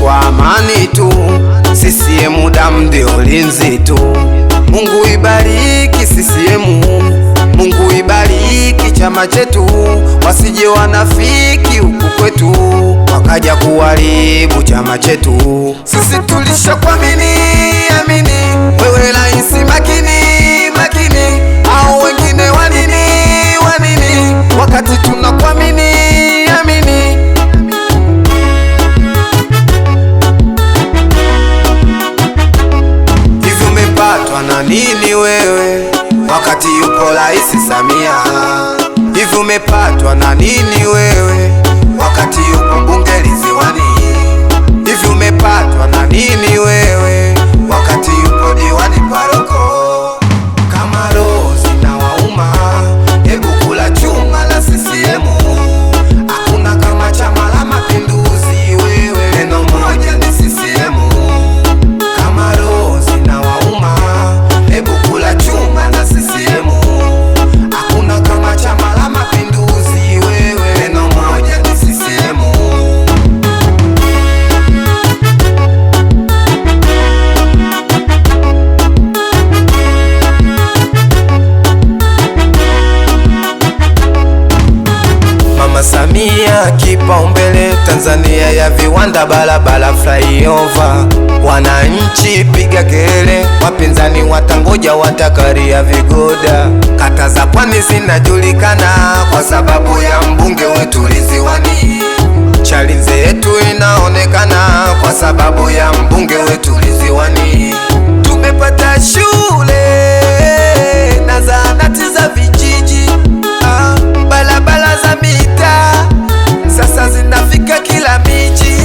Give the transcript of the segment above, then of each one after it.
kwa amani tu, CCM damu ndio ulinzi tu. Mungu ibariki CCM, Mungu ibariki chama chetu, wasije wanafiki huku kwetu wakaja kuharibu chama chetu. Sisi tulishakuamini, amini wewe rais makini, makini, au wengine wanini, wanini, wakati tunakuamini, amini. Hivi umepatwa na nini wewe wakati yupo Rais Samia? Hivi umepatwa na nini wewe wakati yupo mbunge Ridhiwani? Hivi umepatwa na nini wewe wakati yupo diwani paroko? Kama roho zinawauma, hebu kula chuma la CCM. Hakuna kama Chama la Mapinduzi, wewe neno moja ni CCM. Kama roho zinawauma, hebu kula chuma la CCM. Hakuna kama Chama la Mapinduzi, wewe neno moja ni CCM. Mama Samia kipaumbele, Tanzania ya viwanda, barabara flyover. Wananchi piga kelele, wapinzani watangoja, watakaria vigoda. Kata za pwani zinajulikana kwa sababu ya mbunge wetu Ridhiwani. Chalinze yetu inaonekana kwa sababu ya mbunge wetu Ridhiwani. Tumepata shule na zahanati za vijiji, barabara za mitaa sasa zinafika kila miji.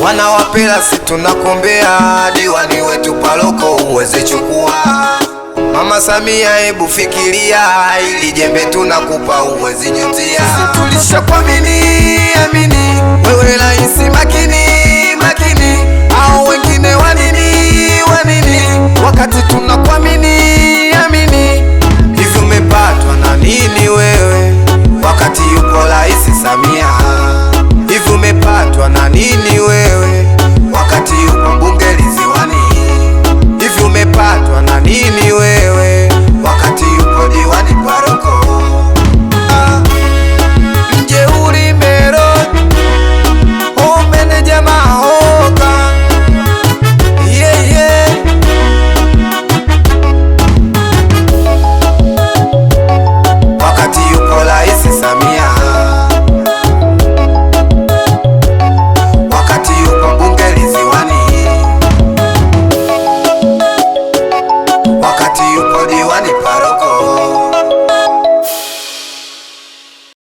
Wanawapela si tunakombea, diwani wetu paroko uweze chukua. Mama Samia hebu fikiria, ili jembe tunakupa uweze jutia. Sisi tulishakwamini